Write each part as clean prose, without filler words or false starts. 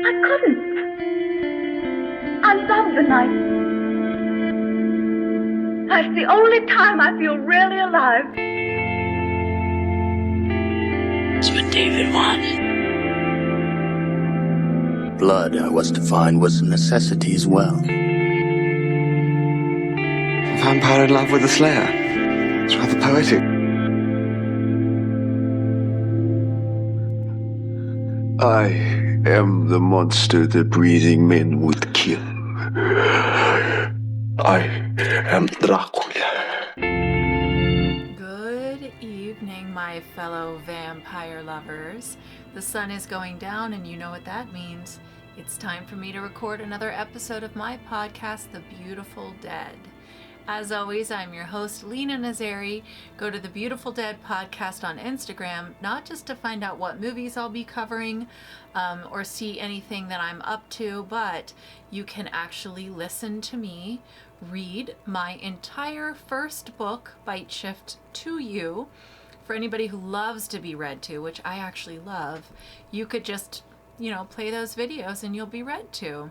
I couldn't. I love the night. That's the only time I feel really alive. That's what David wanted. Blood, I was to find, was a necessity as well. A vampire in love with a slayer. It's rather poetic. I am the monster the breathing men would kill. I am Dracula. Good evening, my fellow vampire lovers. The sun is going down, and you know what that means. It's time for me to record another episode of my podcast, The Beautiful Dead. As always, I'm your host, Lena Nazari. Go to the Beautiful Dead podcast on Instagram, not just to find out what movies I'll be covering or see anything that I'm up to, but you can actually listen to me read my entire first book, Bite Shift, to you. For anybody who loves to be read to, which I actually love, you could just, play those videos and you'll be read to.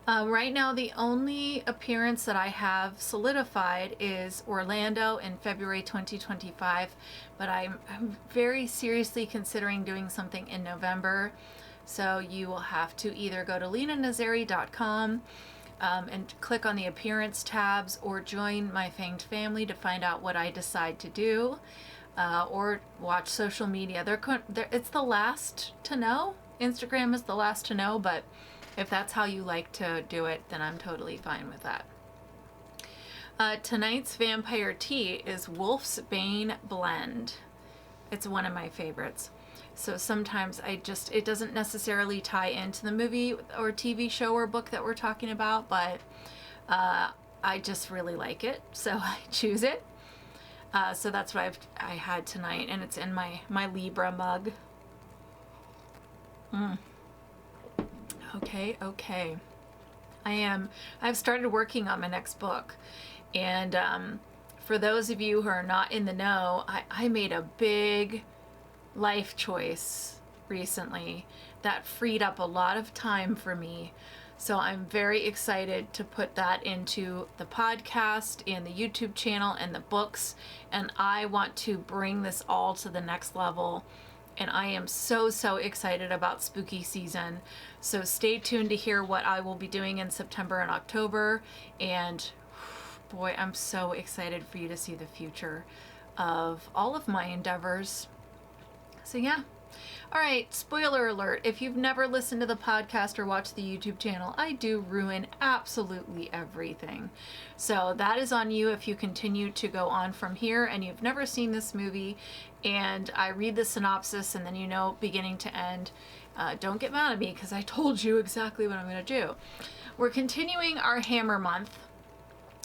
Right now, the only appearance that I have solidified is Orlando in February 2025, but I'm very seriously considering doing something in November. So you will have to either go to lenanazari.com and click on the appearance tabs, or join my Fanged family to find out what I decide to do, or watch social media. It's the last to know. Instagram is the last to know, but if that's how you like to do it, then I'm totally fine with that. Tonight's vampire tea is Wolf's Bane Blend. It's one of my favorites. So sometimes it doesn't necessarily tie into the movie or TV show or book that we're talking about, but I just really like it, so I choose it. So that's what I had tonight, and it's in my Libra mug. Okay. I've started working on my next book, and for those of you who are not in the know, I made a big life choice recently that freed up a lot of time for me. So I'm very excited to put that into the podcast and the YouTube channel and the books, and I want to bring this all to the next level. And I am so excited about spooky season. So stay tuned to hear what I will be doing in September and October. And boy, I'm so excited for you to see the future of all of my endeavors. So yeah. All right, spoiler alert. If you've never listened to the podcast or watched the YouTube channel, I do ruin absolutely everything. So that is on you if you continue to go on from here and you've never seen this movie and I read the synopsis and then beginning to end. Don't get mad at me because I told you exactly what I'm going to do. We're continuing our Hammer month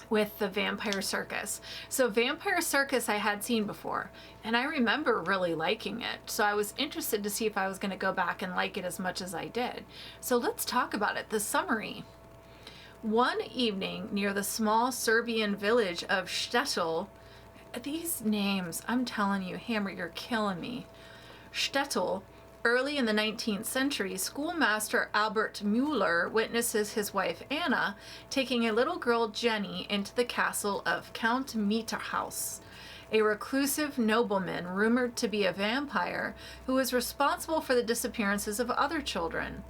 with the Vampire Circus. So Vampire Circus I had seen before, and I remember really liking it. So I was interested to see if I was going to go back and like it as much as I did. So let's talk about it. The summary. One evening near the small Serbian village of Štetl, these names, I'm telling you, Hammer, you're killing me. Štetl. Early in the 19th century, schoolmaster Albert Müller witnesses his wife Anna taking a little girl Jenny into the castle of Count Mitterhaus, a reclusive nobleman rumored to be a vampire who is responsible for the disappearances of other children.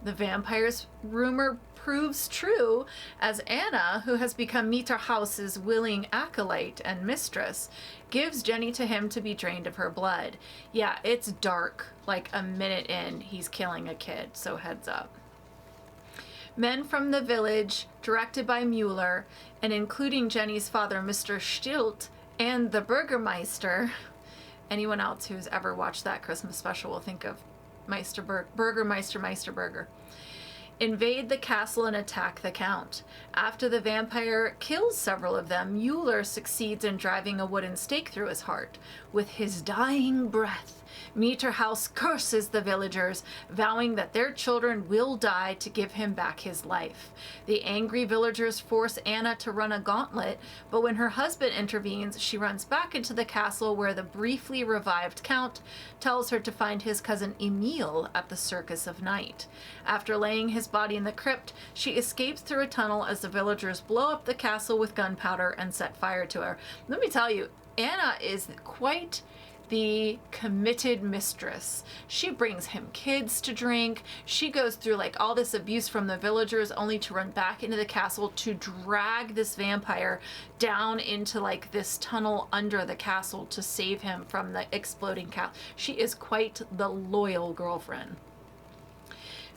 The vampire's rumor proves true as Anna, who has become Mitterhaus's willing acolyte and mistress, gives Jenny to him to be drained of her blood. Yeah, it's dark. Like a minute in, he's killing a kid, so heads up. Men from the village, directed by Müller, and including Jenny's father, Mr. Stilt, and the Burgermeister. Anyone else who's ever watched that Christmas special will think of Burgermeister Meisterburger. Invade the castle and attack the Count. After the vampire kills several of them, Müller succeeds in driving a wooden stake through his heart. With his dying breath, Meterhouse curses the villagers, vowing that their children will die to give him back his life. The angry villagers force Anna to run a gauntlet, but when her husband intervenes, she runs back into the castle where the briefly revived count tells her to find his cousin Emil at the Circus of Night. After laying his body in the crypt, she escapes through a tunnel as the villagers blow up the castle with gunpowder and set fire to her. Let me tell you, Anna is quite the committed mistress. She brings him kids to drink. She goes through like all this abuse from the villagers only to run back into the castle to drag this vampire down into like this tunnel under the castle to save him from the exploding castle. She is quite the loyal girlfriend.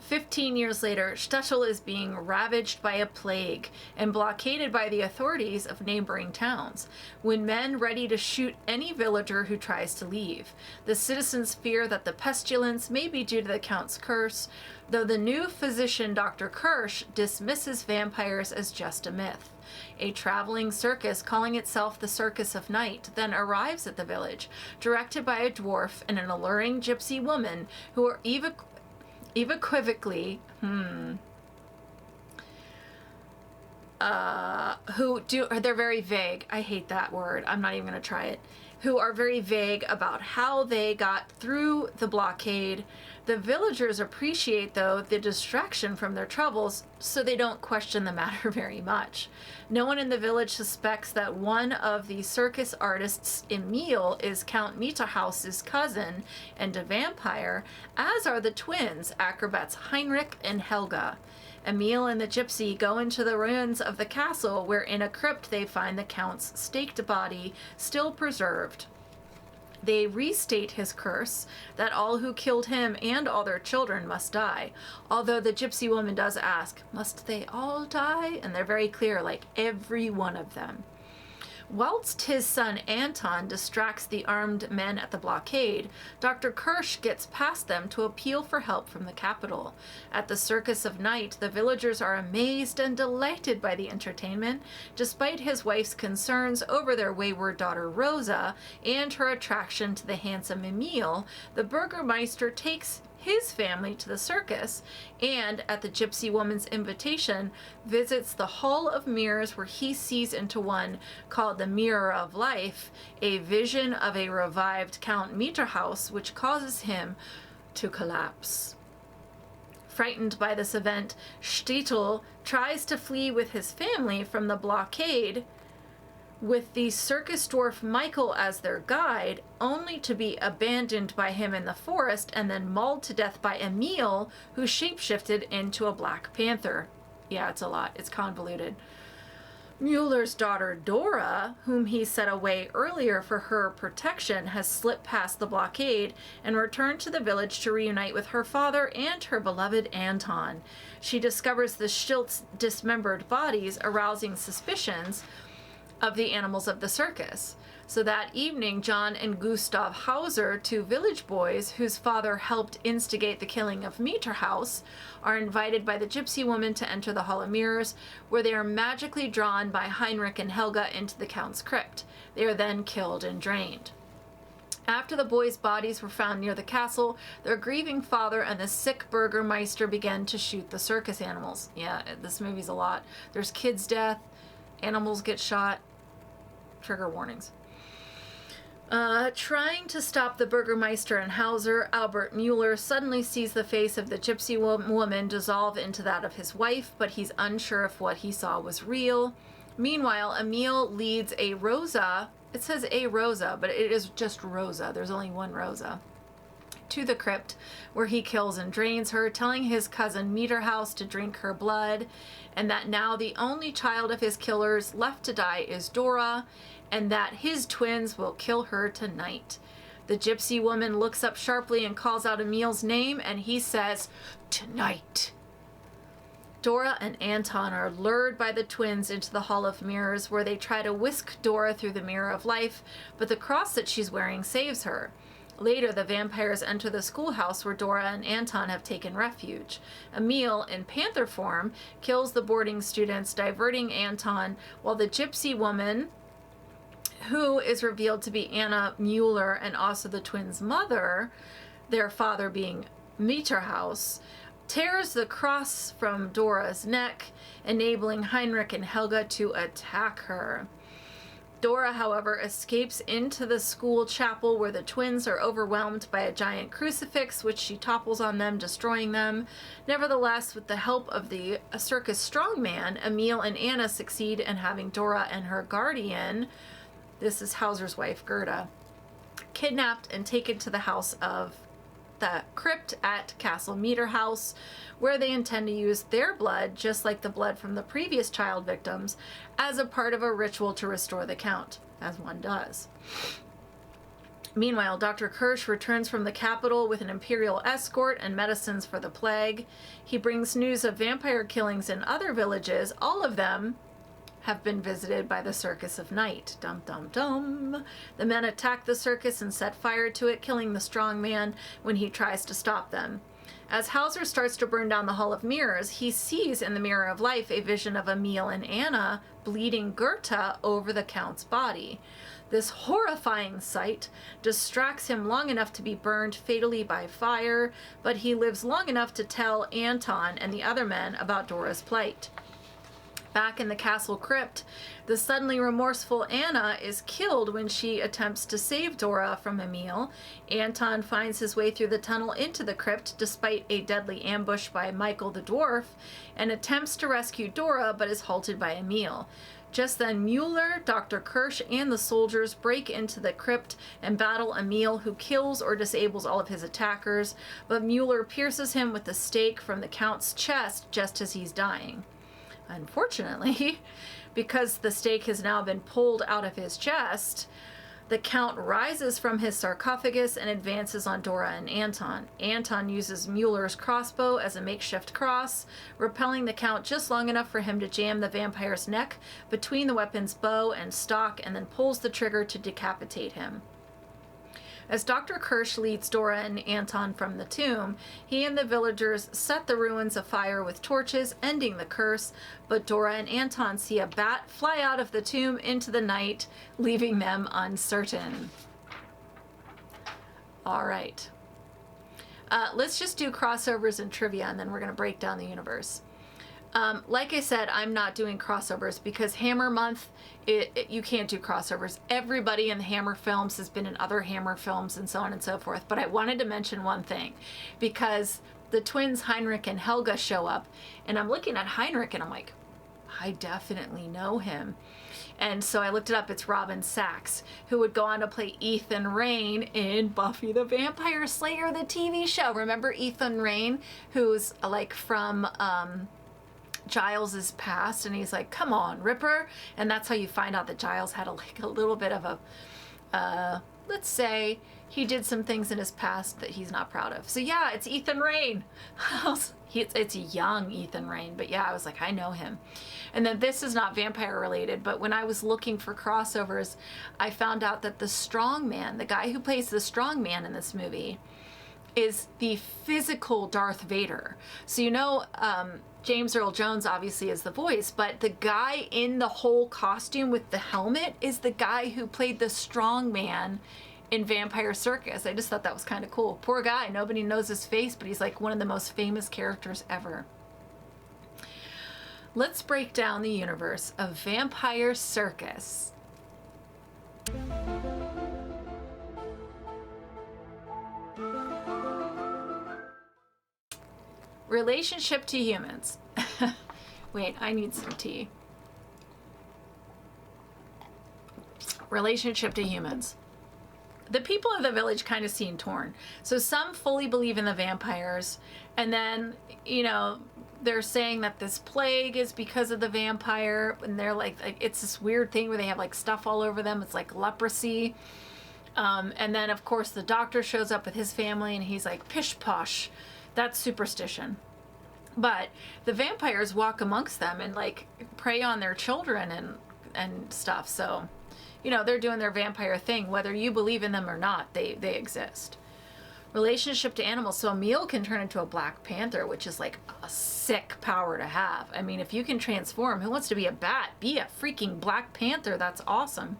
15 years later, Shtetl is being ravaged by a plague and blockaded by the authorities of neighboring towns, when men ready to shoot any villager who tries to leave. The citizens fear that the pestilence may be due to the Count's curse, though the new physician Dr. Kirsch dismisses vampires as just a myth. A traveling circus calling itself the Circus of Night then arrives at the village, directed by a dwarf and an alluring gypsy woman who are equivocally they're very vague. I hate that word. I'm not even going to try it. Who are very vague about how they got through the blockade. The villagers appreciate, though, the distraction from their troubles, so they don't question the matter very much. No one in the village suspects that one of the circus artists, Emil, is Count Meterhouse's cousin and a vampire, as are the twins, acrobats Heinrich and Helga. Emil and the gypsy go into the ruins of the castle, where in a crypt they find the Count's staked body, still preserved. They restate his curse, that all who killed him and all their children must die. Although the gypsy woman does ask, must they all die? And they're very clear, like every one of them. Whilst his son Anton distracts the armed men at the blockade, Dr. Kirsch gets past them to appeal for help from the capital. At the Circus of Night, the villagers are amazed and delighted by the entertainment, despite his wife's concerns over their wayward daughter Rosa and her attraction to the handsome Emil. The Burgermeister takes his family to the circus and, at the gypsy woman's invitation, visits the Hall of Mirrors, where he sees into one called the Mirror of Life, a vision of a revived Count Meterhouse, which causes him to collapse. Frightened by this event, Shtetl tries to flee with his family from the blockade, with the circus dwarf Michael as their guide, only to be abandoned by him in the forest and then mauled to death by Emil, who shapeshifted into a black panther. Yeah, it's a lot. It's convoluted. Mueller's daughter Dora, whom he sent away earlier for her protection, has slipped past the blockade and returned to the village to reunite with her father and her beloved Anton. She discovers the Schilt's dismembered bodies, arousing suspicions of the animals of the circus. So that evening, John and Gustav Hauser, two village boys whose father helped instigate the killing of Meterhouse, are invited by the gypsy woman to enter the Hall of Mirrors, where they are magically drawn by Heinrich and Helga into the Count's crypt. They are then killed and drained. After the boys' bodies were found near the castle, their grieving father and the sick Burgermeister began to shoot the circus animals. Yeah, this movie's a lot. There's kids' death, animals get shot. Trigger warnings. Trying to stop the Burgermeister and Hauser, Albert Mueller suddenly sees the face of the gypsy woman dissolve into that of his wife, but he's unsure if what he saw was real. Meanwhile, Emil leads a Rosa, it says a Rosa, but it is just Rosa, there's only one Rosa, to the crypt, where he kills and drains her, telling his cousin Meterhouse to drink her blood, and that now the only child of his killers left to die is Dora, and that his twins will kill her tonight. The gypsy woman looks up sharply and calls out Emil's name, and he says, "Tonight." Dora and Anton are lured by the twins into the Hall of Mirrors, where they try to whisk Dora through the Mirror of Life, but the cross that she's wearing saves her. Later, the vampires enter the schoolhouse where Dora and Anton have taken refuge. Emil, in panther form, kills the boarding students, diverting Anton, while the gypsy woman, who is revealed to be Anna Mueller and also the twins' mother, their father being Mieterhaus, tears the cross from Dora's neck, enabling Heinrich and Helga to attack her. Dora, however, escapes into the school chapel where the twins are overwhelmed by a giant crucifix, which she topples on them, destroying them. Nevertheless, with the help of the circus strongman, Emil and Anna succeed in having Dora and her guardian, this is Hauser's wife, Gerda, kidnapped and taken to the house of the crypt at Castle Mieterhaus, where they intend to use their blood, just like the blood from the previous child victims, as a part of a ritual to restore the Count, as one does. Meanwhile, Dr. Kirsch returns from the capital with an imperial escort and medicines for the plague. He brings news of vampire killings in other villages, all of them have been visited by the Circus of Night. Dum dum dum. The men attack the circus and set fire to it, killing the strong man when he tries to stop them. As Hauser starts to burn down the Hall of Mirrors, he sees in the Mirror of Life a vision of Emil and Anna bleeding Goethe over the Count's body. This horrifying sight distracts him long enough to be burned fatally by fire, but he lives long enough to tell Anton and the other men about Dora's plight. Back in the castle crypt, the suddenly remorseful Anna is killed when she attempts to save Dora from Emil. Anton finds his way through the tunnel into the crypt despite a deadly ambush by Michael the dwarf and attempts to rescue Dora but is halted by Emil. Just then, Mueller, Dr. Kirsch, and the soldiers break into the crypt and battle Emil, who kills or disables all of his attackers, but Mueller pierces him with a stake from the Count's chest just as he's dying. Unfortunately, because the stake has now been pulled out of his chest, the Count rises from his sarcophagus and advances on Dora and Anton. Anton uses Mueller's crossbow as a makeshift cross, repelling the Count just long enough for him to jam the vampire's neck between the weapon's bow and stock and then pulls the trigger to decapitate him. As Dr. Kirsch leads Dora and Anton from the tomb, he and the villagers set the ruins afire with torches, ending the curse, but Dora and Anton see a bat fly out of the tomb into the night, leaving them uncertain. All right. Let's just do crossovers and trivia, and then we're going to break down the universe. Like I said, I'm not doing crossovers because Hammer Month, you can't do crossovers. Everybody in the Hammer films has been in other Hammer films and so on and so forth. But I wanted to mention one thing because the twins Heinrich and Helga show up and I'm looking at Heinrich and I'm like, I definitely know him. And so I looked it up. It's Robin Sachs, who would go on to play Ethan Rayne in Buffy the Vampire Slayer, the TV show. Remember Ethan Rayne, who's like from Giles's past, and he's like, come on, Ripper. And that's how you find out that Giles had a little bit of a, let's say he did some things in his past that he's not proud of. So yeah, it's Ethan Rayne. It's a young Ethan Rayne, but yeah, I was like, I know him. And then this is not vampire related, but when I was looking for crossovers, I found out that the strongman, the guy who plays the strongman in this movie, is the physical Darth Vader. So you know, James Earl Jones obviously is the voice, but the guy in the whole costume with the helmet is the guy who played the strongman in Vampire Circus. I just thought that was kind of cool. Poor guy, nobody knows his face, but he's like one of the most famous characters ever. Let's break down the universe of Vampire Circus. Relationship to humans. Wait, I need some tea. Relationship to humans. The people of the village kind of seem torn. So some fully believe in the vampires, and then, you know, they're saying that this plague is because of the vampire, and they're like it's this weird thing where they have like stuff all over them. It's like leprosy. And then, of course, the doctor shows up with his family, and he's like, pish posh. That's superstition. But the vampires walk amongst them and like prey on their children and stuff. So, you know, they're doing their vampire thing. Whether you believe in them or not, they exist. Relationship to animals. So Emil can turn into a Black Panther, which is like a sick power to have. I mean, if you can transform, who wants to be a bat? Be a freaking Black Panther. That's awesome.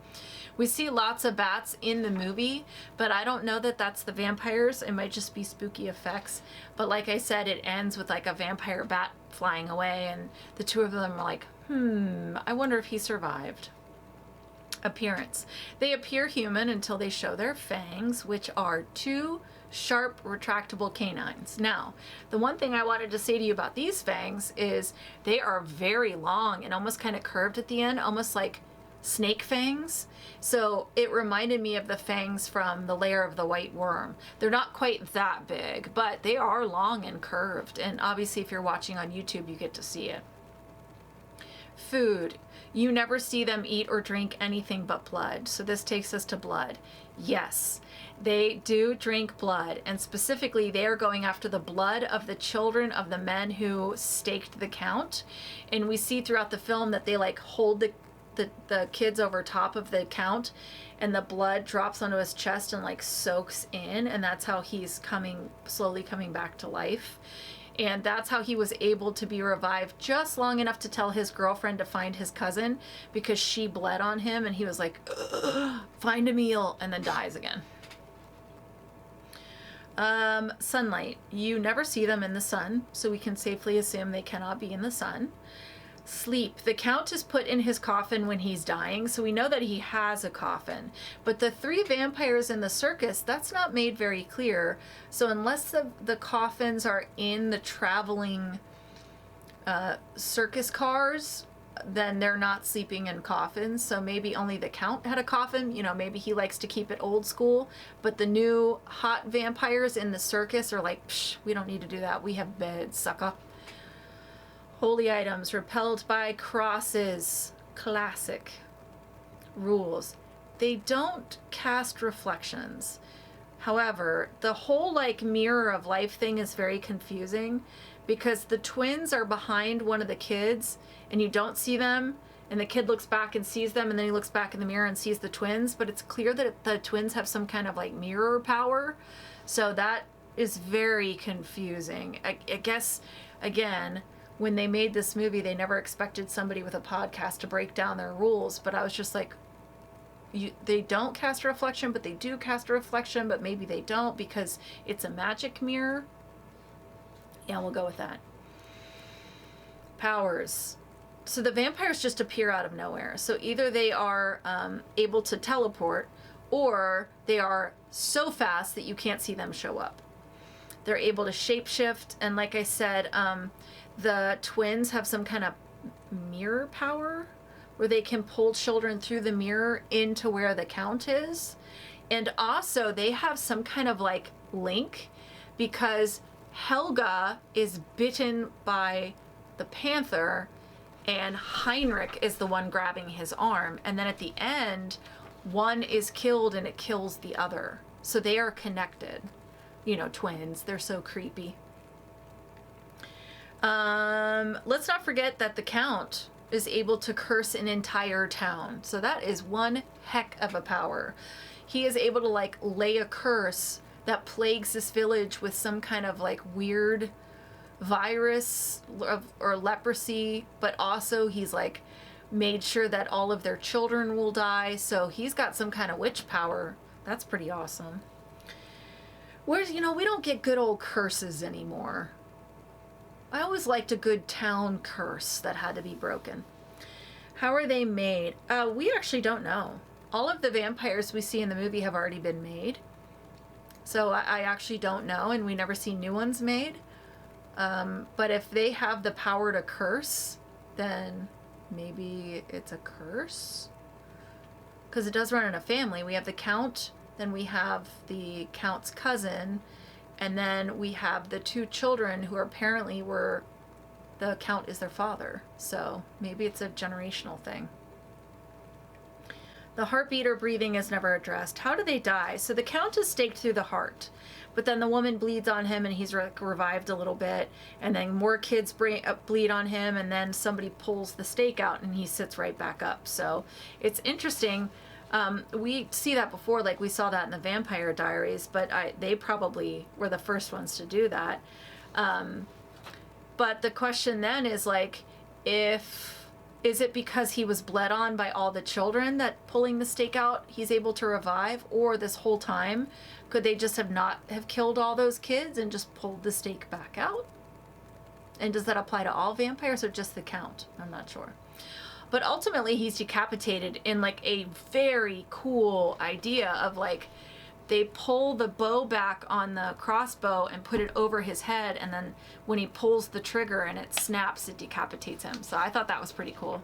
We see lots of bats in the movie, but I don't know that that's the vampires. It might just be spooky effects. But like I said, it ends with like a vampire bat flying away, and the two of them are like, I wonder if he survived. Appearance. They appear human until they show their fangs, which are 2 sharp retractable canines. Now, the one thing I wanted to say to you about these fangs is they are very long and almost kind of curved at the end, almost like snake fangs. So it reminded me of the fangs from The Lair of the White Worm. They're not quite that big, but they are long and curved. And obviously if you're watching on YouTube, you get to see it. Food. You never see them eat or drink anything but blood. So this takes us to blood. Yes, they do drink blood, and specifically they are going after the blood of the children of the men who staked the count. And we see throughout the film that they like hold the kids over top of the count, and the blood drops onto his chest and like soaks in, and that's how he's slowly coming back to life. And that's how he was able to be revived just long enough to tell his girlfriend to find his cousin, because she bled on him and he was like, find a meal, and then dies again. Sunlight. You never see them in the sun, so we can safely assume they cannot be in the sun. Sleep. The count is put in his coffin when he's dying, so we know that he has a coffin. But the 3 vampires in the circus, that's not made very clear. So unless the coffins are in the traveling circus cars, then they're not sleeping in coffins. So maybe only the count had a coffin. You know, maybe he likes to keep it old school. But the new hot vampires in the circus are like, psh, we don't need to do that. We have beds, sucker. Holy items. Repelled by crosses. Classic. Rules. They don't cast reflections. However, the whole like mirror of life thing is very confusing, because the twins are behind one of the kids and you don't see them, and the kid looks back and sees them, and then he looks back in the mirror and sees the twins, but it's clear that the twins have some kind of like mirror power. So that is very confusing. I guess, again, when they made this movie, they never expected somebody with a podcast to break down their rules, but I was just like, they don't cast a reflection, but they do cast a reflection, but maybe they don't because it's a magic mirror. Yeah, we'll go with that. Powers. So the vampires just appear out of nowhere. So either they are able to teleport, or they are so fast that you can't see them show up. They're able to shapeshift, and like I said, the twins have some kind of mirror power where they can pull children through the mirror into where the count is. And also they have some kind of like link, because Helga is bitten by the panther and Heinrich is the one grabbing his arm. And then at the end, one is killed and it kills the other. So they are connected. You know, twins. They're so creepy. Let's not forget that the count is able to curse an entire town. So that is one heck of a power. He is able to like lay a curse that plagues this village with some kind of like weird virus or leprosy, but also he's like made sure that all of their children will die. So he's got some kind of witch power. That's pretty awesome. Whereas, you know, we don't get good old curses anymore. I always liked a good town curse that had to be broken. How are they made? We actually don't know. All of the vampires we see in the movie have already been made. So I actually don't know, and we never see new ones made. But if they have the power to curse, then maybe it's a curse? Because it does run in a family. We have the count, then we have the count's cousin, and then we have the 2 children who apparently were, the count is their father. So maybe it's a generational thing. The heartbeat or breathing is never addressed. How do they die? So the count is staked through the heart, but then the woman bleeds on him and he's revived a little bit, and then more kids bleed on him, and then somebody pulls the stake out and he sits right back up. So it's interesting. We see that before, like we saw that in the Vampire Diaries, but they probably were the first ones to do that. But the question then is like, if is it because he was bled on by all the children that pulling the stake out he's able to revive? Or this whole time, could they just not have killed all those kids and just pulled the stake back out? And does that apply to all vampires or just the Count? I'm not sure. But ultimately, he's decapitated in like a very cool idea of like, they pull the bow back on the crossbow and put it over his head, and then when he pulls the trigger and it snaps, it decapitates him. So I thought that was pretty cool.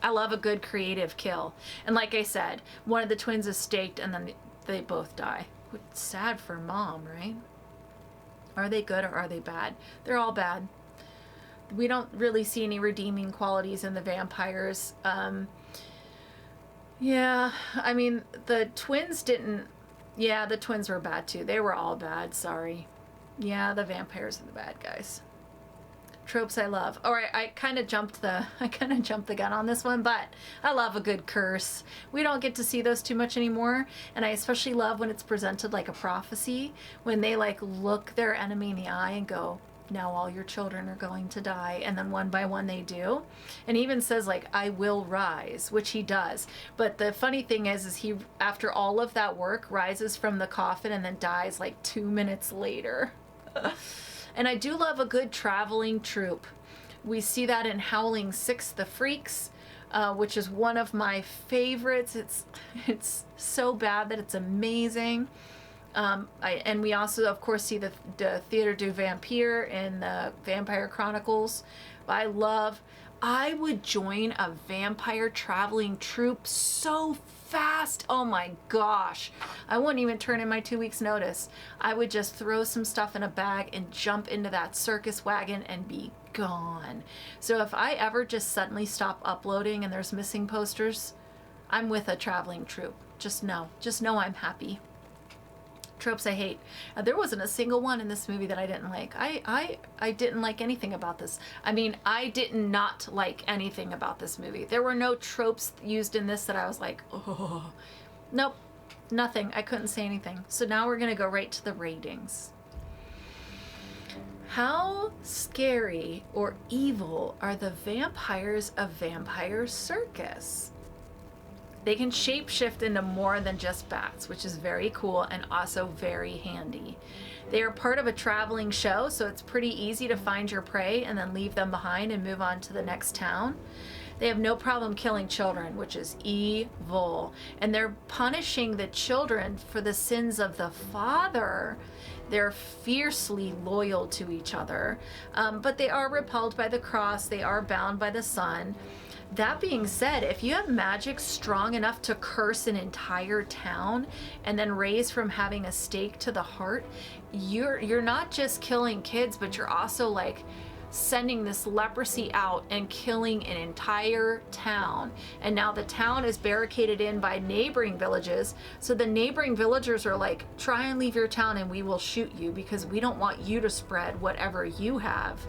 I love a good creative kill. And like I said, one of the twins is staked and then they both die. It's sad for Mom, right? Are they good or are they bad? They're all bad. We don't really see any redeeming qualities in the vampires. Yeah, I mean, the twins didn't... Yeah, the twins were bad too. They were all bad, sorry. Yeah, the vampires are the bad guys. Tropes I love. All right, I kind of jumped the gun on this one, but I love a good curse. We don't get to see those too much anymore, and I especially love when it's presented like a prophecy, when they like look their enemy in the eye and go, now all your children are going to die, and then one by one they do. And he even says like, I will rise, which he does. But the funny thing is he, after all of that work, rises from the coffin and then dies like 2 minutes later. And I do love a good traveling troupe. We see that in Howling 6, The Freaks, which is one of my favorites. It's so bad that it's amazing. And we also, of course, see the Theatre du Vampire in the Vampire Chronicles. I would join a vampire traveling troupe so fast. Oh my gosh. I wouldn't even turn in my 2 weeks notice. I would just throw some stuff in a bag and jump into that circus wagon and be gone. So if I ever just suddenly stop uploading and there's missing posters, I'm with a traveling troupe. Just know I'm happy. Tropes I hate. There wasn't a single one in this movie that I didn't like. I didn't like anything about this. I mean, I did not like anything about this movie. There were no tropes used in this that I was like, oh. Nope, nothing. I couldn't say anything. So now we're going to go right to the ratings. How scary or evil are the vampires of Vampire Circus? They can shapeshift into more than just bats, which is very cool and also very handy. They are part of a traveling show, so it's pretty easy to find your prey and then leave them behind and move on to the next town. They have no problem killing children, which is evil. And they're punishing the children for the sins of the father. They're fiercely loyal to each other, but they are repelled by the cross. They are bound by the sun. That being said, if you have magic strong enough to curse an entire town and then raise from having a stake to the heart, you're not just killing kids, but you're also like sending this leprosy out and killing an entire town. And now the town is barricaded in by neighboring villages. So the neighboring villagers are like, try and leave your town and we will shoot you because we don't want you to spread whatever you have.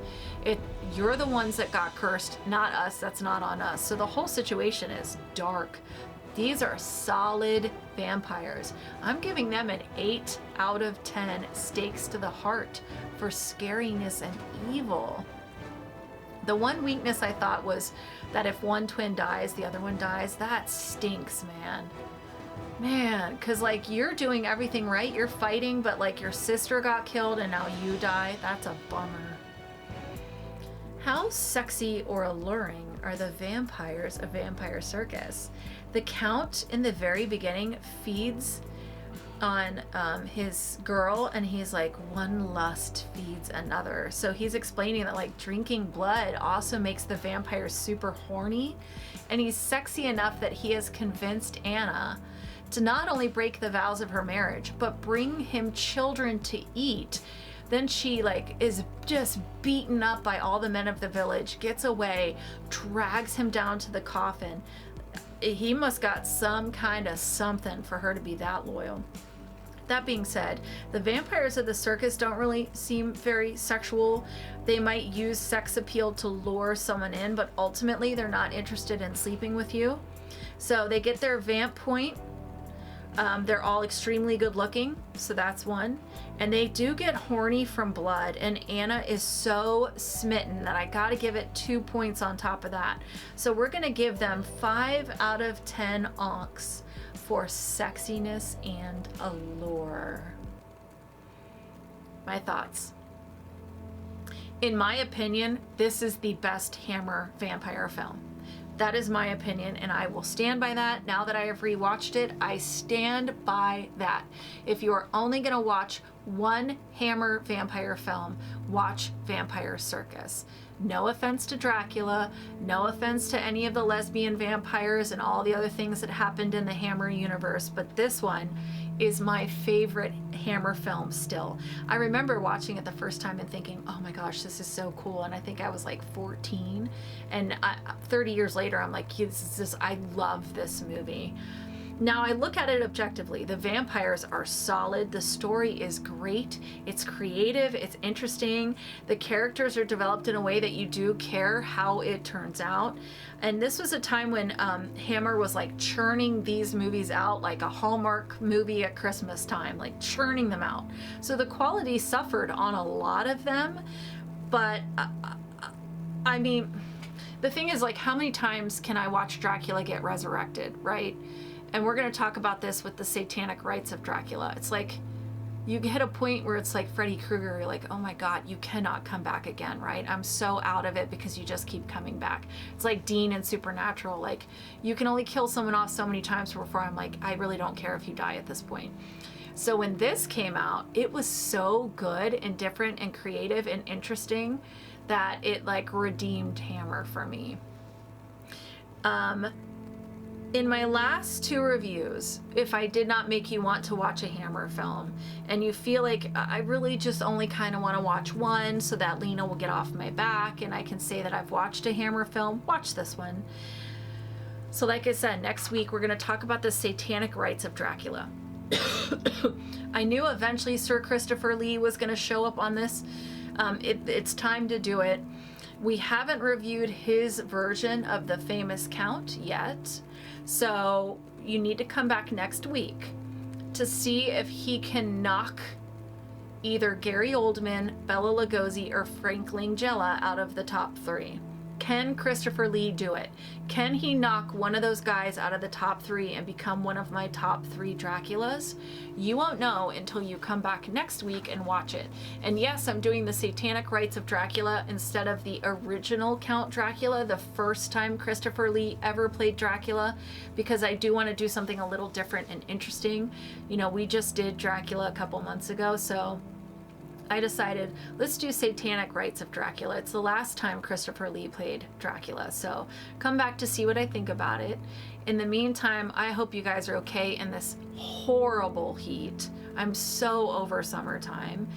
You're the ones that got cursed, not us. That's not on us. So the whole situation is dark. These are solid vampires. I'm giving them an 8 out of 10 stakes to the heart for scariness and evil. The one weakness I thought was that if one twin dies, the other one dies. That stinks, man, because like you're doing everything right, you're fighting, but like your sister got killed and now you die. That's a bummer. How sexy or alluring are the vampires of Vampire Circus? The Count in the very beginning feeds on his girl, and he's like, one lust feeds another. So he's explaining that like drinking blood also makes the vampires super horny, and he's sexy enough that he has convinced Anna to not only break the vows of her marriage, but bring him children to eat. Then she like is just beaten up by all the men of the village, gets away, drags him down to the coffin. He must got some kind of something for her to be that loyal. That being said, the vampires of the circus don't really seem very sexual. They might use sex appeal to lure someone in, but ultimately they're not interested in sleeping with you. So they get their vamp point They're all extremely good looking, so that's one. And they do get horny from blood, and Anna is so smitten that I gotta give it 2 points on top of that. So we're gonna give them 5 out of 10 onks for sexiness and allure. My thoughts. In my opinion, this is the best Hammer vampire film. That is my opinion, and I will stand by that. Now that I have rewatched it, I stand by that. If you are only going to watch one Hammer vampire film, watch Vampire Circus. No offense to Dracula, no offense to any of the lesbian vampires and all the other things that happened in the Hammer universe, but this one is my favorite Hammer film still. I remember watching it the first time and thinking, oh my gosh, this is so cool. And I think I was like 14. And 30 years later, I'm like, I love this movie. Now I look at it objectively. The vampires are solid. The story is great. It's creative. It's interesting. The characters are developed in a way that you do care how it turns out. And this was a time when Hammer was like churning these movies out like a Hallmark movie at Christmas time, like churning them out. So the quality suffered on a lot of them. But I mean, the thing is, like, how many times can I watch Dracula get resurrected, right? And we're going to talk about this with the satanic rites of Dracula. It's like you hit a point where it's like Freddy Krueger. You're like, oh my God, you cannot come back again, right? I'm so out of it because you just keep coming back. It's like Dean in Supernatural. Like, you can only kill someone off so many times before I'm like, I really don't care if you die at this point. So when this came out, it was so good and different and creative and interesting that it like redeemed Hammer for me. In my last 2 reviews, if I did not make you want to watch a Hammer film and you feel like I really just only kind of want to watch one so that Lena will get off my back and I can say that I've watched a Hammer film, watch this one. So like I said, next week we're going to talk about the satanic rites of Dracula. I knew eventually Sir Christopher Lee was going to show up on this. It's time to do it. We haven't reviewed his version of the famous Count yet. So you need to come back next week to see if he can knock either Gary Oldman, Bela Lugosi, or Frank Langella out of the top 3. Can Christopher Lee do it? Can he knock one of those guys out of the top 3 and become one of my top 3 Draculas? You won't know until you come back next week and watch it. And yes, I'm doing the Satanic Rites of Dracula instead of the original Count Dracula, the first time Christopher Lee ever played Dracula, because I do want to do something a little different and interesting. You know, we just did Dracula a couple months ago, so I decided, let's do Satanic Rites of Dracula. It's the last time Christopher Lee played Dracula, so come back to see what I think about it. In the meantime, I hope you guys are okay in this horrible heat. I'm so over summertime.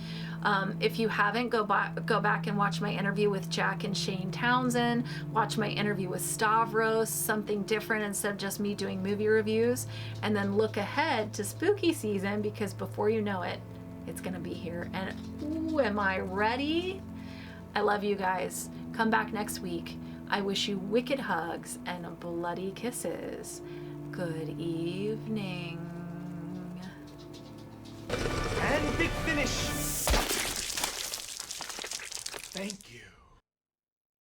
If you haven't, go back and watch my interview with Jack and Shane Townsend. Watch my interview with Stavros, something different instead of just me doing movie reviews. And then look ahead to spooky season, because before you know it, it's gonna be here. And ooh, am I ready? I love you guys. Come back next week. I wish you wicked hugs and bloody kisses. Good evening. And big finish. Thank you.